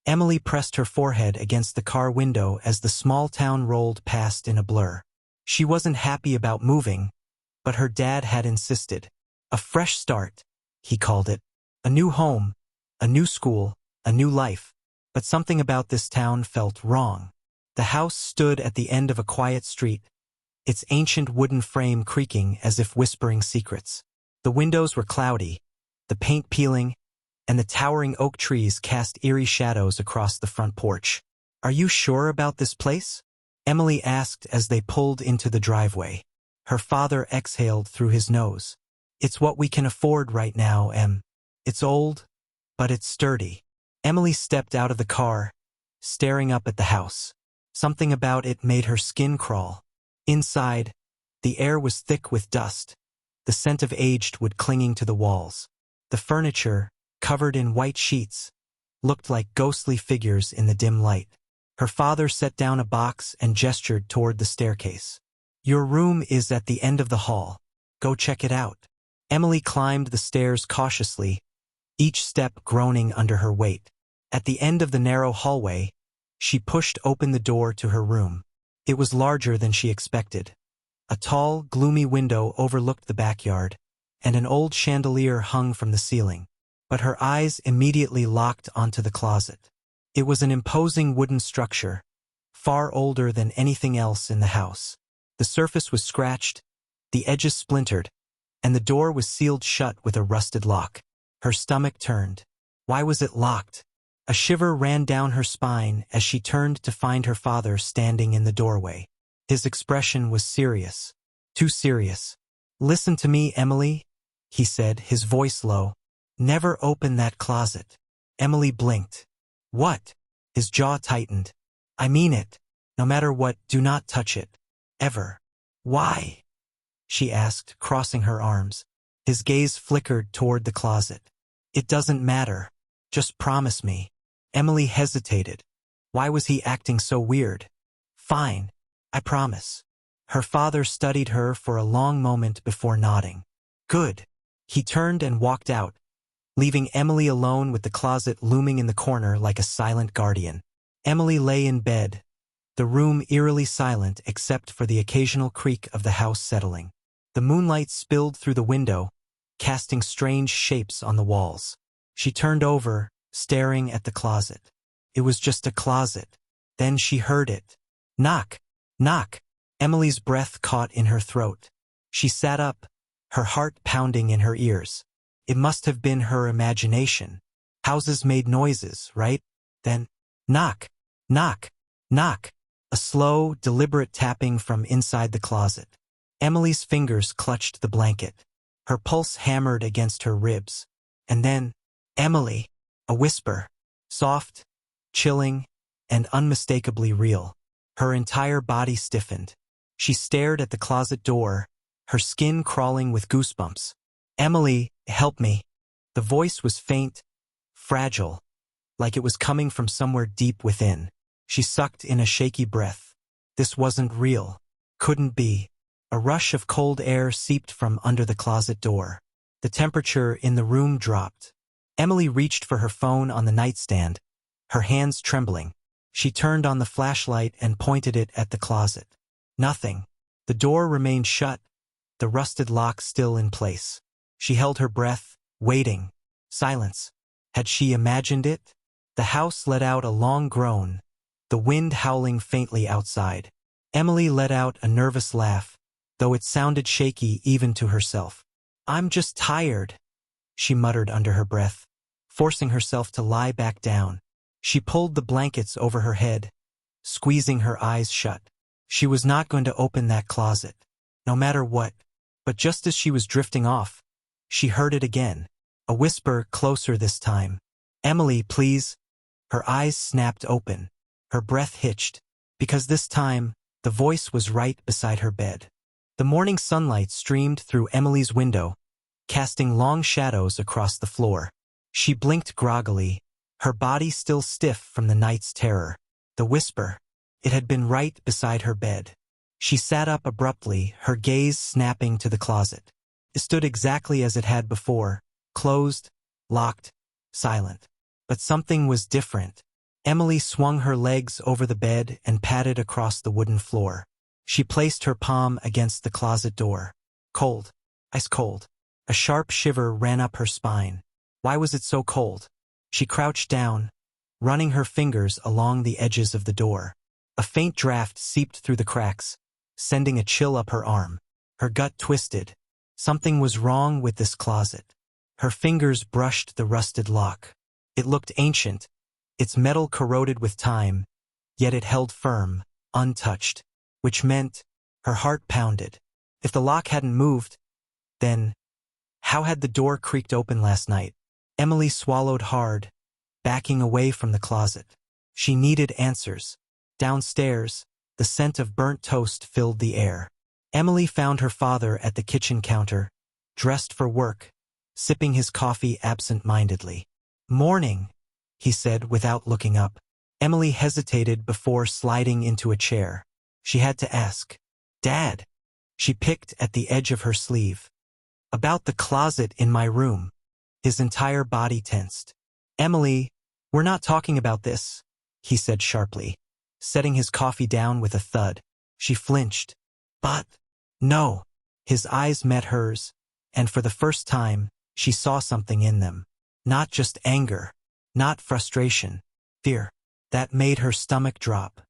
Emily pressed her forehead against the car window as the small town rolled past in a blur. She wasn't happy about moving, but her dad had insisted. A fresh start, he called it. A new home, a new school, a new life. But something about this town felt wrong. The house stood at the end of a quiet street, its ancient wooden frame creaking as if whispering secrets. The windows were cloudy, the paint peeling, and the towering oak trees cast eerie shadows across the front porch. "Are you sure about this place?" Emily asked as they pulled into the driveway. Her father exhaled through his nose. "It's what we can afford right now, Em. It's old, but it's sturdy." Emily stepped out of the car, staring up at the house. Something about it made her skin crawl. Inside, the air was thick with dust, the scent of aged wood clinging to the walls. The furniture, covered in white sheets, looked like ghostly figures in the dim light. Her father set down a box and gestured toward the staircase. "Your room is at the end of the hall. Go check it out." Emily climbed the stairs cautiously, each step groaning under her weight. At the end of the narrow hallway, she pushed open the door to her room. It was larger than she expected. A tall, gloomy window overlooked the backyard, and an old chandelier hung from the ceiling. But her eyes immediately locked onto the closet. It was an imposing wooden structure, far older than anything else in the house. The surface was scratched, the edges splintered, and the door was sealed shut with a rusted lock. Her stomach turned. Why was it locked? A shiver ran down her spine as she turned to find her father standing in the doorway. His expression was serious. Too serious. "Listen to me, Emily," he said, his voice low. "Never open that closet." Emily blinked. "What?" His jaw tightened. "I mean it. No matter what, do not touch it. Ever." "Why?" she asked, crossing her arms. His gaze flickered toward the closet. "It doesn't matter. Just promise me." Emily hesitated. Why was he acting so weird? "Fine. I promise." Her father studied her for a long moment before nodding. "Good." He turned and walked out, leaving Emily alone with the closet looming in the corner like a silent guardian. Emily lay in bed, the room eerily silent except for the occasional creak of the house settling. The moonlight spilled through the window, casting strange shapes on the walls. She turned over, staring at the closet. It was just a closet. Then she heard it. Knock! Knock! Emily's breath caught in her throat. She sat up, her heart pounding in her ears. It must have been her imagination. Houses made noises, right? Then, knock! Knock! Knock! A slow, deliberate tapping from inside the closet. Emily's fingers clutched the blanket. Her pulse hammered against her ribs. And then, "Emily!" A whisper. Soft, chilling, and unmistakably real. Her entire body stiffened. She stared at the closet door, her skin crawling with goosebumps. "Emily, help me." The voice was faint, fragile, like it was coming from somewhere deep within. She sucked in a shaky breath. This wasn't real. Couldn't be. A rush of cold air seeped from under the closet door. The temperature in the room dropped. Emily reached for her phone on the nightstand, her hands trembling. She turned on the flashlight and pointed it at the closet. Nothing. The door remained shut, the rusted lock still in place. She held her breath, waiting. Silence. Had she imagined it? The house let out a long groan, the wind howling faintly outside. Emily let out a nervous laugh, though it sounded shaky even to herself. "I'm just tired," she muttered under her breath, forcing herself to lie back down. She pulled the blankets over her head, squeezing her eyes shut. She was not going to open that closet, no matter what. But just as she was drifting off, she heard it again. A whisper, closer this time. "Emily, please." Her eyes snapped open. Her breath hitched, because this time, the voice was right beside her bed. The morning sunlight streamed through Emily's window, casting long shadows across the floor. She blinked groggily, her body still stiff from the night's terror. The whisper. It had been right beside her bed. She sat up abruptly, her gaze snapping to the closet. It stood exactly as it had before, closed, locked, silent. But something was different. Emily swung her legs over the bed and padded across the wooden floor. She placed her palm against the closet door. Cold. Ice cold. A sharp shiver ran up her spine. Why was it so cold? She crouched down, running her fingers along the edges of the door. A faint draft seeped through the cracks, sending a chill up her arm. Her gut twisted. Something was wrong with this closet. Her fingers brushed the rusted lock. It looked ancient, its metal corroded with time, yet it held firm, untouched, which meant her heart pounded. If the lock hadn't moved, then how had the door creaked open last night? Emily swallowed hard, backing away from the closet. She needed answers. Downstairs, the scent of burnt toast filled the air. Emily found her father at the kitchen counter, dressed for work, sipping his coffee absent-mindedly. "Morning," he said without looking up. Emily hesitated before sliding into a chair. She had to ask, "Dad?" She picked at the edge of her sleeve. "About the closet in my room." His entire body tensed. "Emily, we're not talking about this," he said sharply, setting his coffee down with a thud. She flinched. "But, no." His eyes met hers, and for the first time, she saw something in them. Not just anger, not frustration, fear. That made her stomach drop.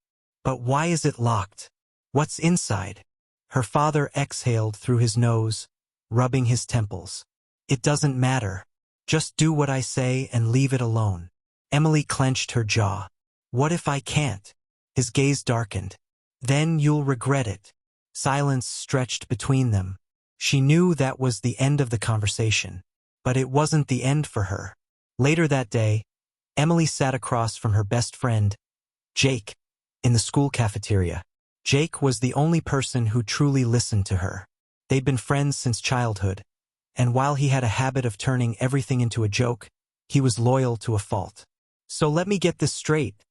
"But why is it locked? What's inside?" Her father exhaled through his nose, rubbing his temples. "It doesn't matter. Just do what I say and leave it alone." Emily clenched her jaw. "What if I can't?" His gaze darkened. "Then you'll regret it." Silence stretched between them. She knew that was the end of the conversation. But it wasn't the end for her. Later that day, Emily sat across from her best friend, Jake, in the school cafeteria. Jake was the only person who truly listened to her. They'd been friends since childhood, and while he had a habit of turning everything into a joke, he was loyal to a fault. "So let me get this straight,"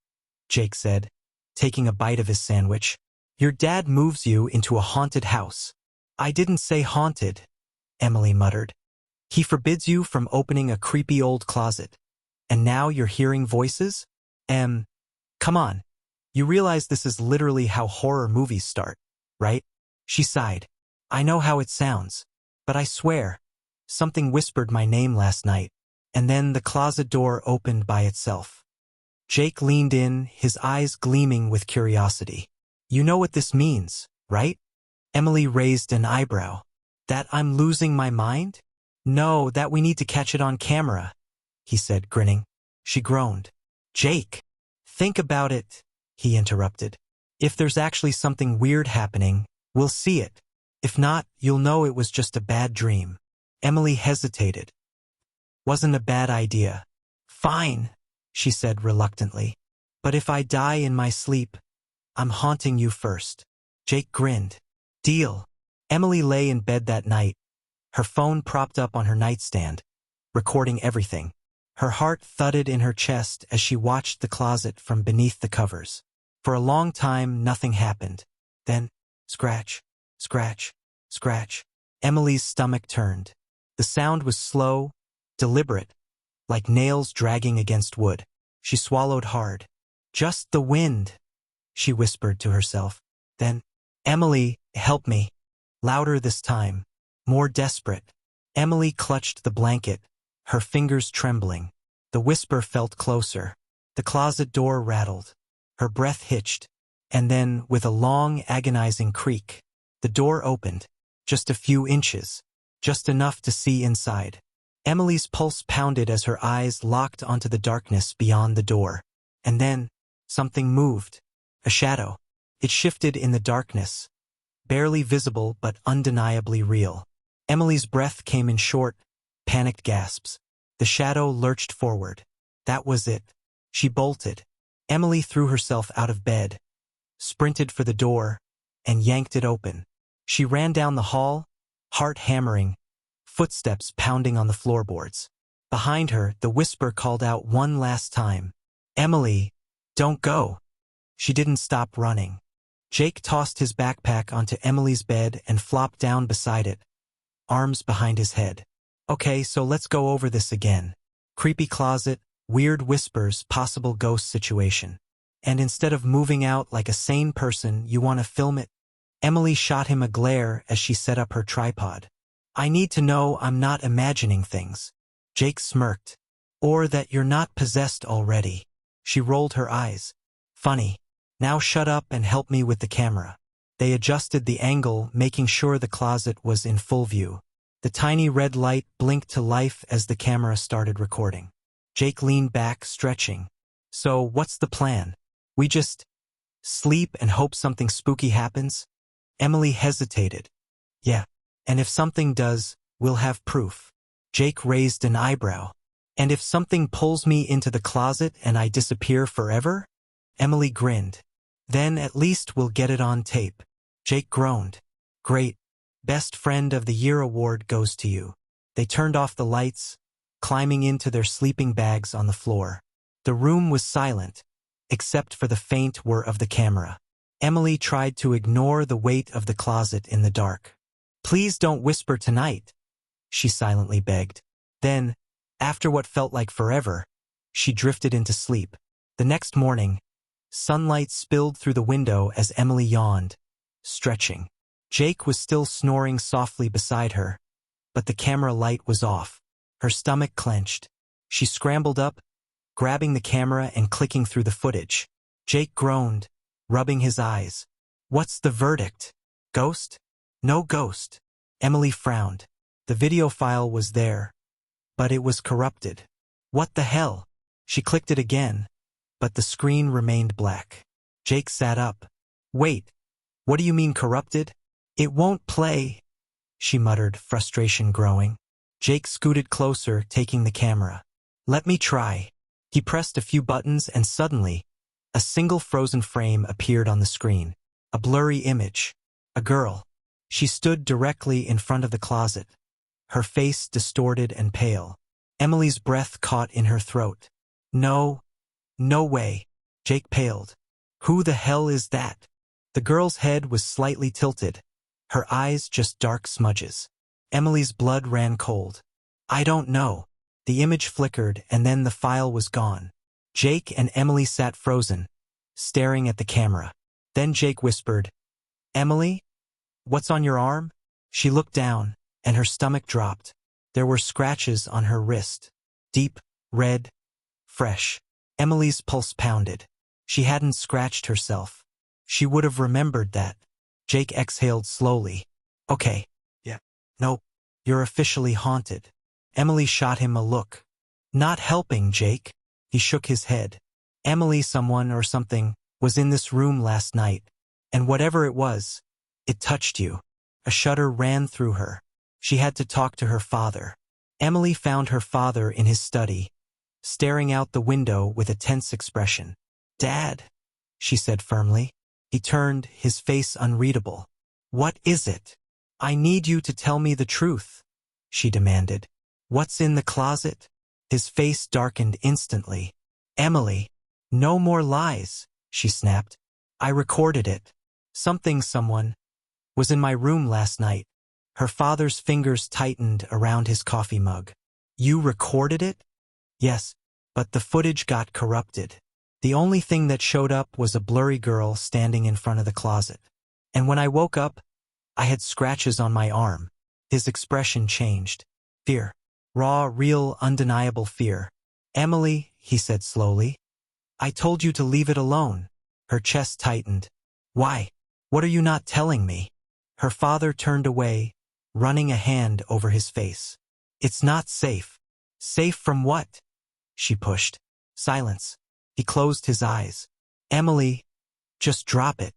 Jake said, taking a bite of his sandwich. "Your dad moves you into a haunted house." "I didn't say haunted," Emily muttered. "He forbids you from opening a creepy old closet. And now you're hearing voices? Come on. You realize this is literally how horror movies start, right?" She sighed. "I know how it sounds. But I swear, something whispered my name last night. And then the closet door opened by itself." Jake leaned in, his eyes gleaming with curiosity. "You know what this means, right?" Emily raised an eyebrow. "That I'm losing my mind?" "No, that we need to catch it on camera," he said, grinning. She groaned. "Jake, think about it," he interrupted. "If there's actually something weird happening, we'll see it. If not, you'll know it was just a bad dream." Emily hesitated. "Wasn't a bad idea." "Fine," she said reluctantly. "But if I die in my sleep, I'm haunting you first." Jake grinned. "Deal." Emily lay in bed that night, her phone propped up on her nightstand, recording everything. Her heart thudded in her chest as she watched the closet from beneath the covers. For a long time, nothing happened. Then, scratch, scratch, scratch. Emily's stomach turned. The sound was slow, deliberate, like nails dragging against wood. She swallowed hard. "Just the wind," she whispered to herself. Then, "Emily, help me." Louder this time, more desperate. Emily clutched the blanket, her fingers trembling. The whisper felt closer. The closet door rattled. Her breath hitched. And then, with a long, agonizing creak, the door opened. Just a few inches. Just enough to see inside. Emily's pulse pounded as her eyes locked onto the darkness beyond the door. And then, something moved. A shadow. It shifted in the darkness. Barely visible but undeniably real. Emily's breath came in short, panicked gasps. The shadow lurched forward. That was it. She bolted. Emily threw herself out of bed, sprinted for the door, and yanked it open. She ran down the hall, heart hammering, footsteps pounding on the floorboards. Behind her, the whisper called out one last time. "Emily, don't go." She didn't stop running. Jake tossed his backpack onto Emily's bed and flopped down beside it, arms behind his head. "Okay, so let's go over this again. Creepy closet, weird whispers, possible ghost situation. And instead of moving out like a sane person, you want to film it? Emily shot him a glare as she set up her tripod. I need to know I'm not imagining things. Jake smirked. Or that you're not possessed already. She rolled her eyes. Funny. Now shut up and help me with the camera. They adjusted the angle, making sure the closet was in full view. The tiny red light blinked to life as the camera started recording. Jake leaned back, stretching. So, what's the plan? We just sleep and hope something spooky happens? Emily hesitated. Yeah. And if something does, we'll have proof. Jake raised an eyebrow. And if something pulls me into the closet and I disappear forever? Emily grinned. Then at least we'll get it on tape. Jake groaned. Great. Best Friend of the Year award goes to you. They turned off the lights, climbing into their sleeping bags on the floor. The room was silent, except for the faint whir of the camera. Emily tried to ignore the weight of the closet in the dark. Please don't whisper tonight, she silently begged. Then, after what felt like forever, she drifted into sleep. The next morning, sunlight spilled through the window as Emily yawned, stretching. Jake was still snoring softly beside her, but the camera light was off. Her stomach clenched. She scrambled up, grabbing the camera and clicking through the footage. Jake groaned, rubbing his eyes. What's the verdict? Ghost? No ghost. Emily frowned. The video file was there, but it was corrupted. What the hell? She clicked it again, but the screen remained black. Jake sat up. Wait, what do you mean corrupted? It won't play, she muttered, frustration growing. Jake scooted closer, taking the camera. Let me try. He pressed a few buttons and suddenly, a single frozen frame appeared on the screen. A blurry image. A girl. She stood directly in front of the closet, her face distorted and pale. Emily's breath caught in her throat. No way. Jake paled. Who the hell is that? The girl's head was slightly tilted, her eyes just dark smudges. Emily's blood ran cold. I don't know. The image flickered and then the file was gone. Jake and Emily sat frozen, staring at the camera. Then Jake whispered, Emily? What's on your arm? She looked down, and her stomach dropped. There were scratches on her wrist. Deep, red, fresh. Emily's pulse pounded. She hadn't scratched herself. She would have remembered that. Jake exhaled slowly. Okay. Yeah. Nope. You're officially haunted. Emily shot him a look. Not helping, Jake. He shook his head. Emily, someone or something, was in this room last night. And whatever it was, it touched you. A shudder ran through her. She had to talk to her father. Emily found her father in his study, staring out the window with a tense expression. Dad, she said firmly. He turned, his face unreadable. What is it? I need you to tell me the truth, she demanded. What's in the closet? His face darkened instantly. Emily, no more lies, she snapped. I recorded it. Someone was in my room last night. Her father's fingers tightened around his coffee mug. You recorded it? Yes, but the footage got corrupted. The only thing that showed up was a blurry girl standing in front of the closet. And when I woke up, I had scratches on my arm. His expression changed. Fear. Raw, real, undeniable fear. Emily, he said slowly. I told you to leave it alone. Her chest tightened. Why? What are you not telling me? Her father turned away, running a hand over his face. It's not safe. Safe from what? She pushed. Silence. He closed his eyes. Emily, just drop it.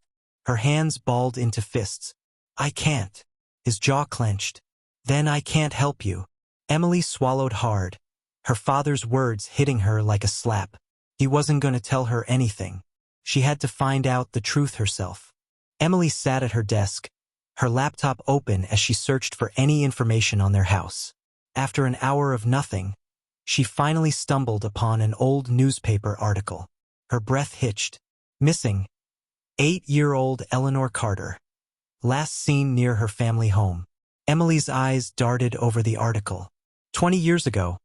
Her hands balled into fists. I can't. His jaw clenched. Then I can't help you. Emily swallowed hard, her father's words hitting her like a slap. He wasn't going to tell her anything. She had to find out the truth herself. Emily sat at her desk, her laptop open as she searched for any information on their house. After an hour of nothing, she finally stumbled upon an old newspaper article. Her breath hitched. Missing. 8-year-old Eleanor Carter. Last seen near her family home. Emily's eyes darted over the article. 20 years ago,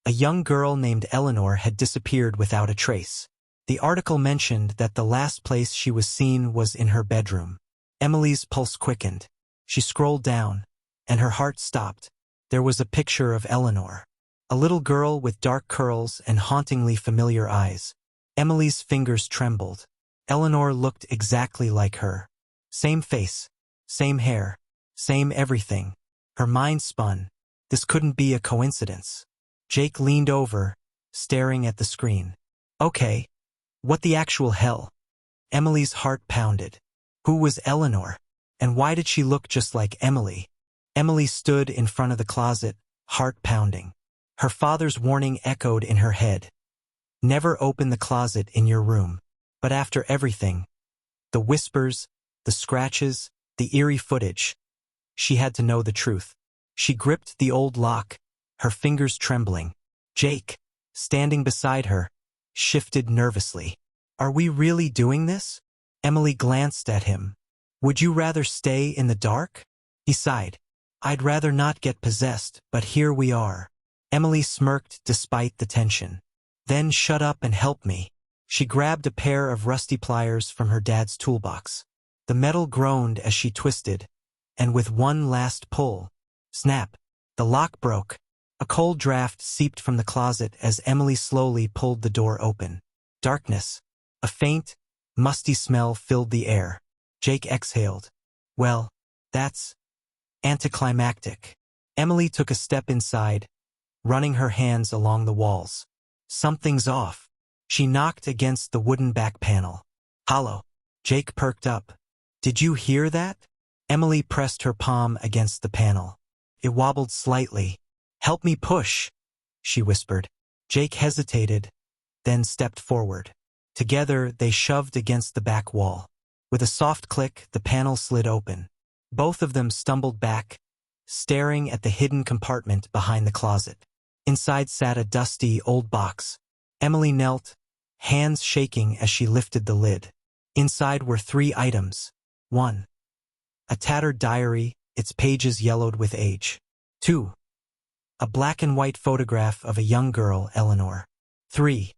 A young girl named Eleanor had disappeared without a trace. The article mentioned that the last place she was seen was in her bedroom. Emily's pulse quickened. She scrolled down, and her heart stopped. There was a picture of Eleanor. A little girl with dark curls and hauntingly familiar eyes. Emily's fingers trembled. Eleanor looked exactly like her. Same face, same hair, same everything. Her mind spun. This couldn't be a coincidence. Jake leaned over, staring at the screen. Okay, what the actual hell? Emily's heart pounded. Who was Eleanor? And why did she look just like Emily? Emily stood in front of the closet, heart pounding. Her father's warning echoed in her head. Never open the closet in your room. But after everything, the whispers, the scratches, the eerie footage, she had to know the truth. She gripped the old lock, her fingers trembling. Jake, standing beside her, shifted nervously. Are we really doing this? Emily glanced at him. Would you rather stay in the dark? He sighed. I'd rather not get possessed, but here we are. Emily smirked despite the tension. Then shut up and help me. She grabbed a pair of rusty pliers from her dad's toolbox. The metal groaned as she twisted, and with one last pull, snap, the lock broke. A cold draft seeped from the closet as Emily slowly pulled the door open. Darkness. A faint, musty smell filled the air. Jake exhaled. Well, that's anticlimactic. Emily took a step inside, running her hands along the walls. Something's off. She knocked against the wooden back panel. Hollow. Jake perked up. Did you hear that? Emily pressed her palm against the panel. It wobbled slightly. Help me push, she whispered. Jake hesitated, then stepped forward. Together, they shoved against the back wall. With a soft click, the panel slid open. Both of them stumbled back, staring at the hidden compartment behind the closet. Inside sat a dusty, old box. Emily knelt, hands shaking as she lifted the lid. Inside were 3 items. 1. A tattered diary, its pages yellowed with age. 2. A black and white photograph of a young girl, Eleanor. 3.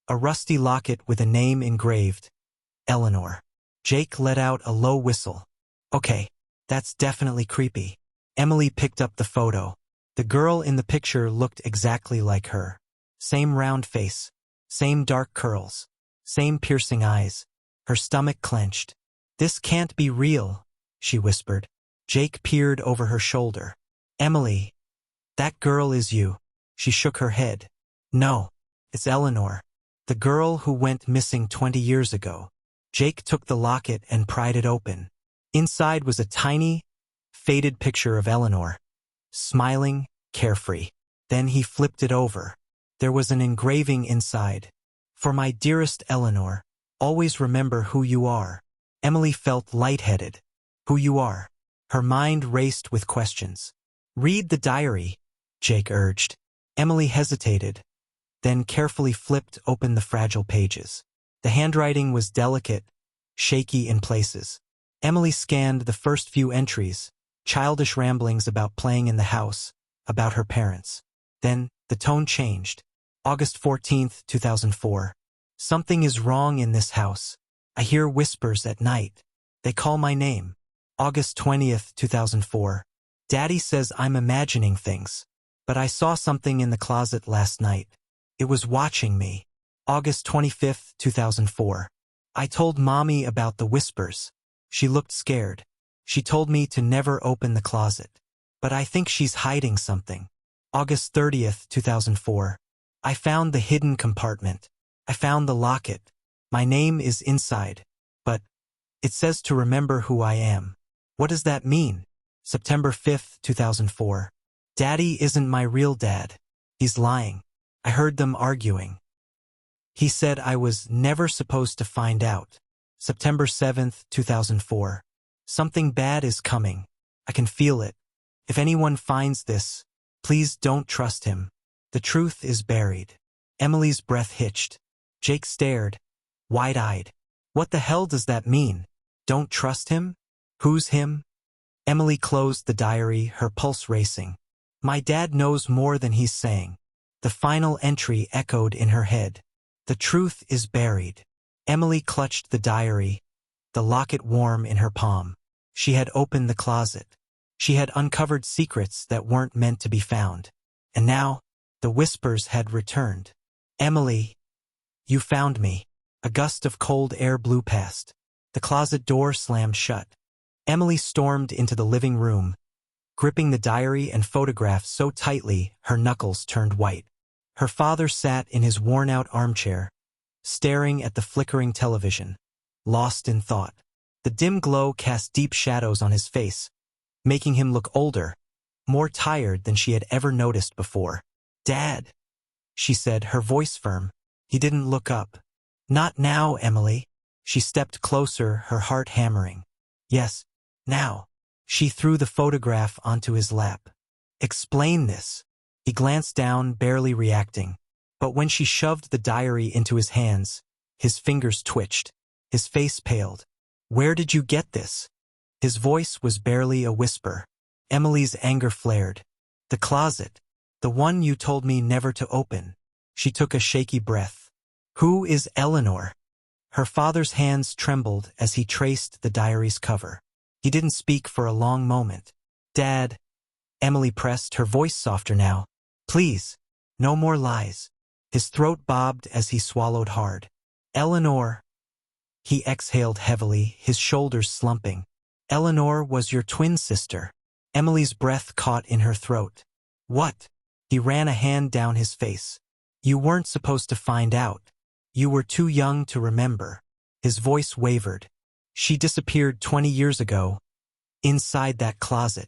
A rusty locket with a name engraved, Eleanor. Jake let out a low whistle. Okay, that's definitely creepy. Emily picked up the photo. The girl in the picture looked exactly like her. Same round face, same dark curls, same piercing eyes. Her stomach clenched. This can't be real, she whispered. Jake peered over her shoulder. Emily, that girl is you. She shook her head. No, it's Eleanor, the girl who went missing 20 years ago. Jake took the locket and pried it open. Inside was a tiny, faded picture of Eleanor, smiling, carefree. Then he flipped it over. There was an engraving inside. For my dearest Eleanor, always remember who you are. Emily felt lightheaded. Who you are. Her mind raced with questions. Read the diary, Jake urged. Emily hesitated, then carefully flipped open the fragile pages. The handwriting was delicate, shaky in places. Emily scanned the first few entries, childish ramblings about playing in the house, about her parents. Then, the tone changed. August 14th, 2004. Something is wrong in this house. I hear whispers at night. They call my name. August 20th, 2004. Daddy says I'm imagining things. But I saw something in the closet last night. It was watching me. August 25th, 2004. I told Mommy about the whispers. She looked scared. She told me to never open the closet. But I think she's hiding something. August 30th, 2004. I found the hidden compartment. I found the locket. My name is inside. But it says to remember who I am. What does that mean? September 5th, 2004. Daddy isn't my real dad. He's lying. I heard them arguing. He said I was never supposed to find out. September 7th, 2004. Something bad is coming. I can feel it. If anyone finds this, please don't trust him. The truth is buried. Emily's breath hitched. Jake stared, wide-eyed. What the hell does that mean? Don't trust him? Who's him? Emily closed the diary, her pulse racing. My dad knows more than he's saying. The The final entry echoed in her head. The truth is buried. Emily clutched the diary, the locket warm in her palm. She had opened the closet. She had uncovered secrets that weren't meant to be found. And now, the whispers had returned. Emily, you found me. A gust of cold air blew past. The closet door slammed shut. Emily stormed into the living room, gripping the diary and photograph so tightly her knuckles turned white. Her father sat in his worn-out armchair, staring at the flickering television, lost in thought. The dim glow cast deep shadows on his face, making him look older, more tired than she had ever noticed before. "Dad," she said, her voice firm. He didn't look up. "Not now, Emily." She stepped closer, her heart hammering. "Yes, now." She threw the photograph onto his lap. "Explain this." He glanced down, barely reacting. But when she shoved the diary into his hands, his fingers twitched. His face paled. "Where did you get this?" His voice was barely a whisper. Emily's anger flared. "The closet. The one you told me never to open." She took a shaky breath. "Who is Eleanor?" Her father's hands trembled as he traced the diary's cover. He didn't speak for a long moment. "Dad," Emily pressed, her voice softer now. "Please, no more lies." His throat bobbed as he swallowed hard. "Eleanor." He exhaled heavily, his shoulders slumping. "Eleanor was your twin sister." Emily's breath caught in her throat. "What?" He ran a hand down his face. "You weren't supposed to find out. You were too young to remember." His voice wavered. "She disappeared 20 years ago, inside that closet."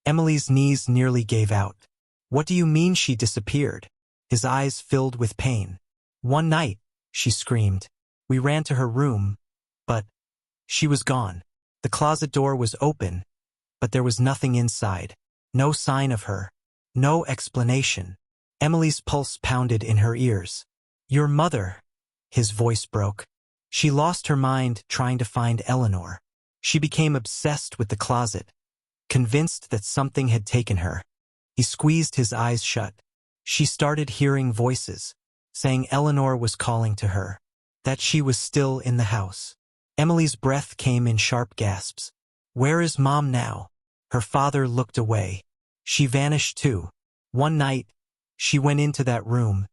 Emily's knees nearly gave out. "What do you mean she disappeared?" His eyes filled with pain. "One night," she screamed. "We ran to her room, but she was gone." The closet door was open, but there was nothing inside. No sign of her. No explanation. Emily's pulse pounded in her ears. "Your mother," his voice broke. "She lost her mind trying to find Eleanor. She became obsessed with the closet, convinced that something had taken her." He squeezed his eyes shut. She started hearing voices, saying Eleanor was calling to her, that she was still in the house. Emily's breath came in sharp gasps. "Where is Mom now?" Her father looked away. "She vanished too. One night, she went into that room,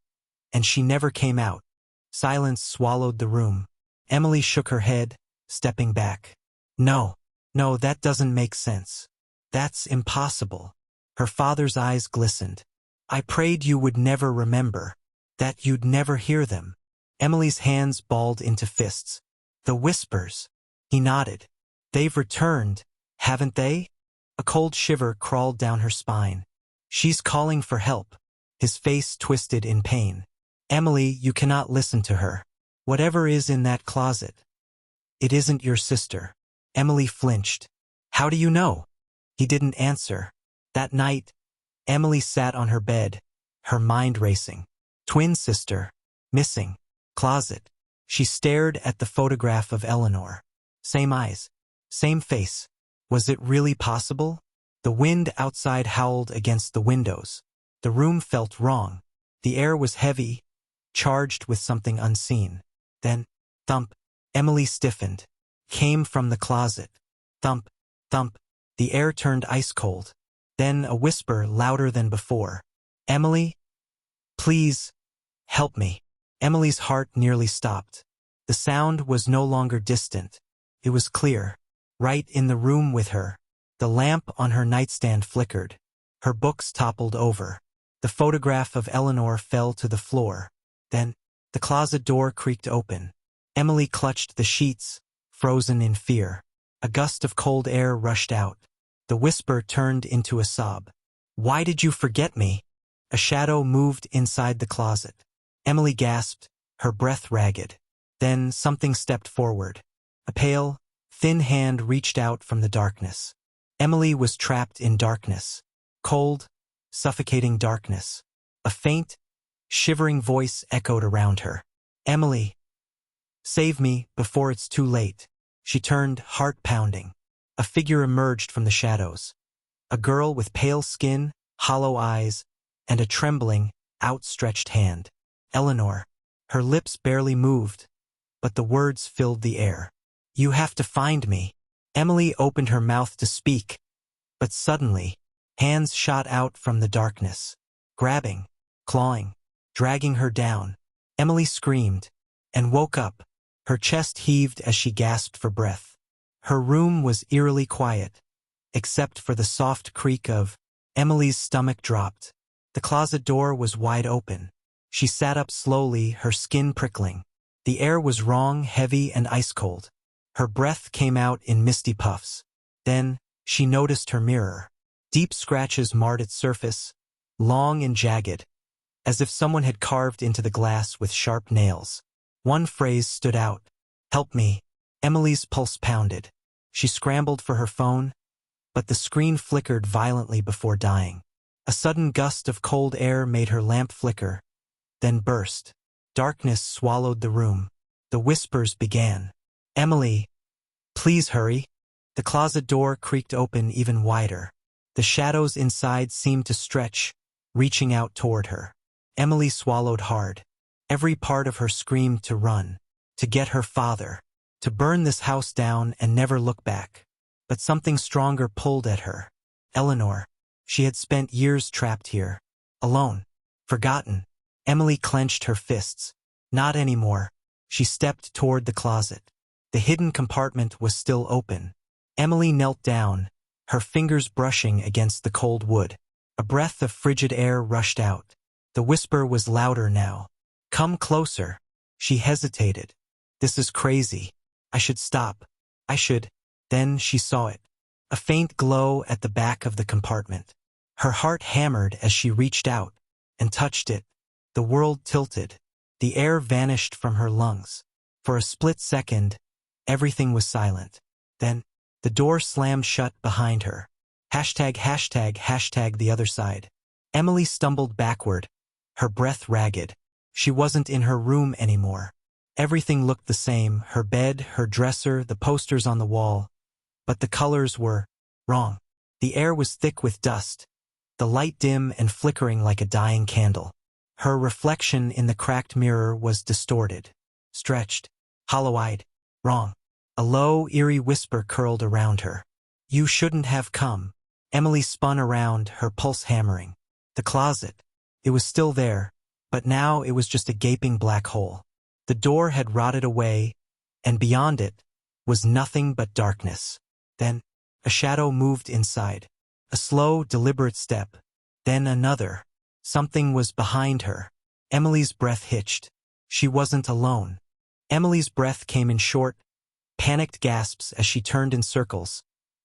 and she never came out." Silence swallowed the room. Emily shook her head, stepping back. No, that doesn't make sense. That's impossible." Her father's eyes glistened. "I prayed you would never remember, that you'd never hear them." Emily's hands balled into fists. "The whispers." He nodded. "They've returned, haven't they?" A cold shiver crawled down her spine. "She's calling for help." His face twisted in pain. "Emily, you cannot listen to her. Whatever is in that closet, it isn't your sister." Emily flinched. "How do you know?" He didn't answer. That night, Emily sat on her bed, her mind racing. Twin sister, missing, closet. She stared at the photograph of Eleanor. Same eyes, same face. Was it really possible? The wind outside howled against the windows. The room felt wrong. The air was heavy, charged with something unseen. Then, thump, Emily stiffened. Came from the closet. Thump, thump. The air turned ice cold. Then a whisper louder than before. "Emily? Please, help me." Emily's heart nearly stopped. The sound was no longer distant. It was clear. Right in the room with her. The lamp on her nightstand flickered. Her books toppled over. The photograph of Eleanor fell to the floor. Then, the closet door creaked open. Emily clutched the sheets, frozen in fear. A gust of cold air rushed out. The whisper turned into a sob. "Why did you forget me?" A shadow moved inside the closet. Emily gasped, her breath ragged. Then something stepped forward. A pale, thin hand reached out from the darkness. Emily was trapped in darkness. Cold, suffocating darkness. A faint, shivering voice echoed around her. "Emily, save me before it's too late." She turned, heart pounding. A figure emerged from the shadows. A girl with pale skin, hollow eyes, and a trembling, outstretched hand. Eleanor. Her lips barely moved, but the words filled the air. You have to find me. Emily opened her mouth to speak, but suddenly, hands shot out from the darkness, grabbing, clawing, dragging her down. Emily screamed and woke up. Her chest heaved as she gasped for breath. Her room was eerily quiet, except for the soft creak of Emily's stomach dropped. The closet door was wide open. She sat up slowly, her skin prickling. The air was wrong, heavy, and ice-cold. Her breath came out in misty puffs. Then, she noticed her mirror. Deep scratches marred its surface, long and jagged, as if someone had carved into the glass with sharp nails. One phrase stood out. Help me. Emily's pulse pounded. She scrambled for her phone, but the screen flickered violently before dying. A sudden gust of cold air made her lamp flicker, then burst. Darkness swallowed the room. The whispers began. Emily, please hurry. The closet door creaked open even wider. The shadows inside seemed to stretch, reaching out toward her. Emily swallowed hard. Every part of her screamed to run, to get her father, to burn this house down and never look back. But something stronger pulled at her. Eleanor. She had spent years trapped here, alone, forgotten. Emily clenched her fists. Not anymore. She stepped toward the closet. The hidden compartment was still open. Emily knelt down, her fingers brushing against the cold wood. A breath of frigid air rushed out. The whisper was louder now. Come closer. She hesitated. This is crazy. I should stop. I should. Then she saw it. A faint glow at the back of the compartment. Her heart hammered as she reached out and touched it. The world tilted. The air vanished from her lungs. For a split second, everything was silent. Then, the door slammed shut behind her. #### the other side. Emily stumbled backward, her breath ragged. She wasn't in her room anymore. Everything looked the same, her bed, her dresser, the posters on the wall. But the colors were wrong. The air was thick with dust, the light dim and flickering like a dying candle. Her reflection in the cracked mirror was distorted, stretched, hollow-eyed, wrong. A low, eerie whisper curled around her. You shouldn't have come. Emily spun around, her pulse hammering. The closet. It was still there, but now it was just a gaping black hole. The door had rotted away, and beyond it was nothing but darkness. Then, a shadow moved inside. A slow, deliberate step. Then another. Something was behind her. Emily's breath hitched. She wasn't alone. Emily's breath came in short, panicked gasps as she turned in circles,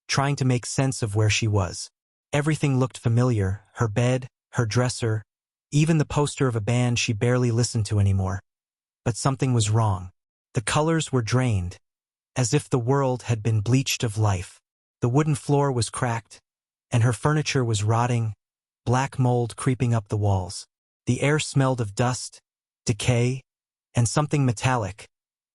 trying to make sense of where she was. Everything looked familiar, her bed, her dresser, even the poster of a band she barely listened to anymore. But something was wrong. The colors were drained, as if the world had been bleached of life. The wooden floor was cracked, and her furniture was rotting, black mold creeping up the walls. The air smelled of dust, decay, and something metallic,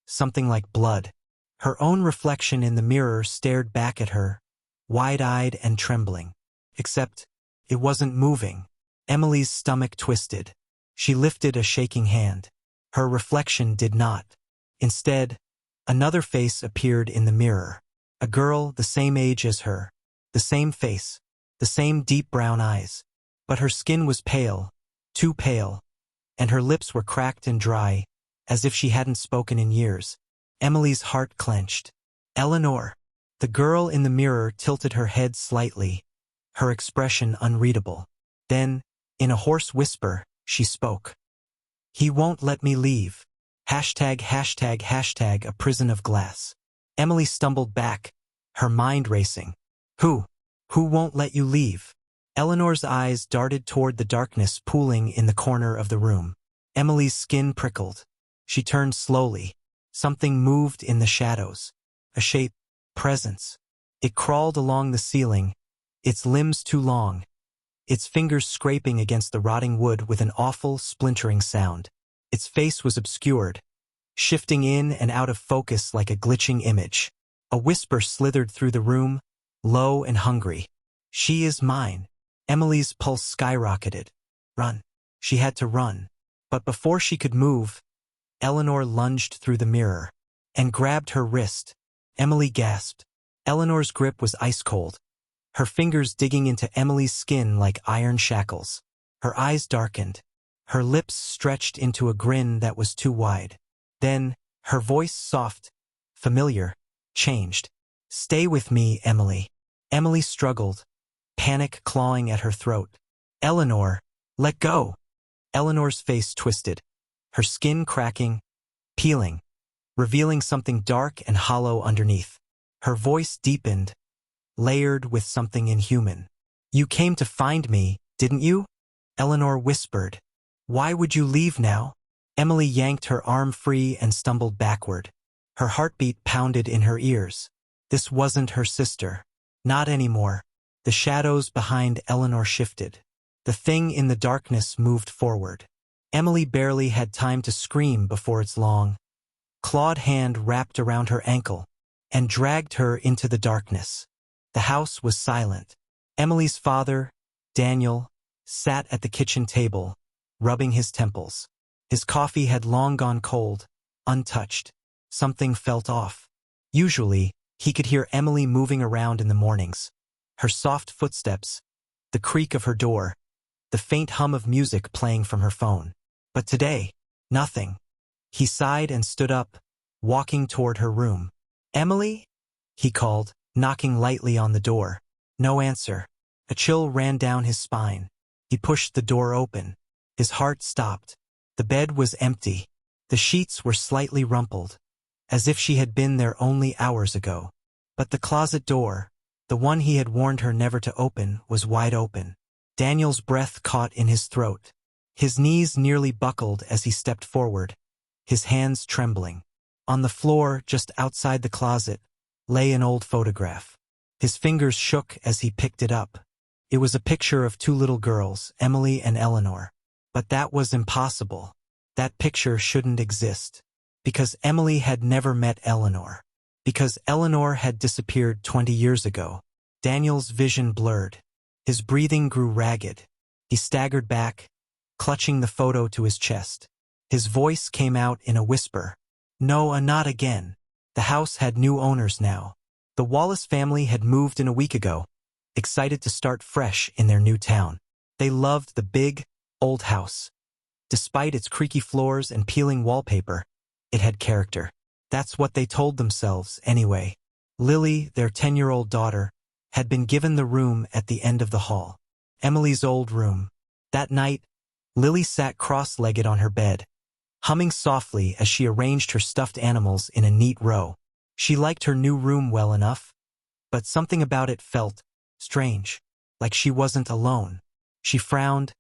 something like blood. Her own reflection in the mirror stared back at her, wide-eyed and trembling. Except, it wasn't moving. Emily's stomach twisted. She lifted a shaking hand. Her reflection did not. Instead, another face appeared in the mirror. A girl the same age as her. The same face. The same deep brown eyes. But her skin was pale, too pale, and her lips were cracked and dry, as if she hadn't spoken in years. Emily's heart clenched. Eleanor. The girl in the mirror tilted her head slightly, her expression unreadable. Then, in a hoarse whisper, she spoke. He won't let me leave. #### a prison of glass. Emily stumbled back, her mind racing. Who won't let you leave? Eleanor's eyes darted toward the darkness pooling in the corner of the room. Emily's skin prickled. She turned slowly. Something moved in the shadows. A shape, presence. It crawled along the ceiling, its limbs too long, its fingers scraping against the rotting wood with an awful, splintering sound. Its face was obscured, shifting in and out of focus like a glitching image. A whisper slithered through the room, low and hungry. She is mine. Emily's pulse skyrocketed. Run. She had to run. But before she could move, Eleanor lunged through the mirror and grabbed her wrist. Emily gasped. Eleanor's grip was ice cold, her fingers digging into Emily's skin like iron shackles. Her eyes darkened. Her lips stretched into a grin that was too wide. Then, her voice, soft, familiar, changed. "Stay with me, Emily." Emily struggled, panic clawing at her throat. "Eleanor, let go." Eleanor's face twisted, her skin cracking, peeling, revealing something dark and hollow underneath. Her voice deepened, layered with something inhuman. "You came to find me, didn't you?" Eleanor whispered. "Why would you leave now?" Emily yanked her arm free and stumbled backward. Her heartbeat pounded in her ears. This wasn't her sister. Not anymore. The shadows behind Eleanor shifted. The thing in the darkness moved forward. Emily barely had time to scream before its long, clawed hand wrapped around her ankle and dragged her into the darkness. The house was silent. Emily's father, Daniel, sat at the kitchen table, rubbing his temples. His coffee had long gone cold, untouched. Something felt off. Usually, he could hear Emily moving around in the mornings. Her soft footsteps, the creak of her door, the faint hum of music playing from her phone. But today, nothing. He sighed and stood up, walking toward her room. "Emily?" he called, knocking lightly on the door. No answer. A chill ran down his spine. He pushed the door open. His heart stopped. The bed was empty. The sheets were slightly rumpled, as if she had been there only hours ago. But the closet door, the one he had warned her never to open, was wide open. Daniel's breath caught in his throat. His knees nearly buckled as he stepped forward, his hands trembling. On the floor, just outside the closet, lay an old photograph. His fingers shook as he picked it up. It was a picture of two little girls, Emily and Eleanor. But that was impossible. That picture shouldn't exist. Because Emily had never met Eleanor. Because Eleanor had disappeared 20 years ago. Daniel's vision blurred. His breathing grew ragged. He staggered back, clutching the photo to his chest. His voice came out in a whisper. "No, not again." The house had new owners now. The Wallace family had moved in a week ago, excited to start fresh in their new town. They loved the big, old house. Despite its creaky floors and peeling wallpaper, it had character. That's what they told themselves, anyway. Lily, their 10-year-old daughter, had been given the room at the end of the hall. Emily's old room. That night, Lily sat cross-legged on her bed, humming softly as she arranged her stuffed animals in a neat row. She liked her new room well enough, but something about it felt strange, like she wasn't alone. She frowned,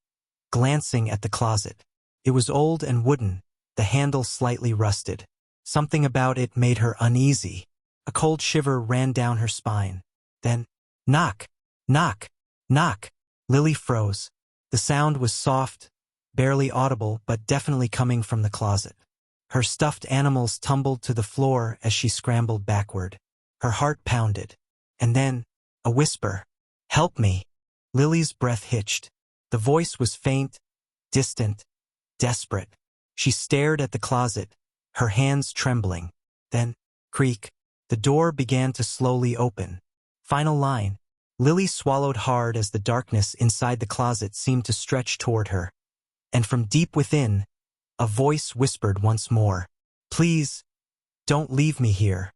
glancing at the closet. It was old and wooden, the handle slightly rusted. Something about it made her uneasy. A cold shiver ran down her spine. Then, knock, knock, knock. Lily froze. The sound was soft, barely audible, but definitely coming from the closet. Her stuffed animals tumbled to the floor as she scrambled backward. Her heart pounded. And then, a whisper. "Help me." Lily's breath hitched. The voice was faint, distant, desperate. She stared at the closet, her hands trembling. Then, creak, the door began to slowly open. Final line. Lily swallowed hard as the darkness inside the closet seemed to stretch toward her. And from deep within, a voice whispered once more, "Please, don't leave me here."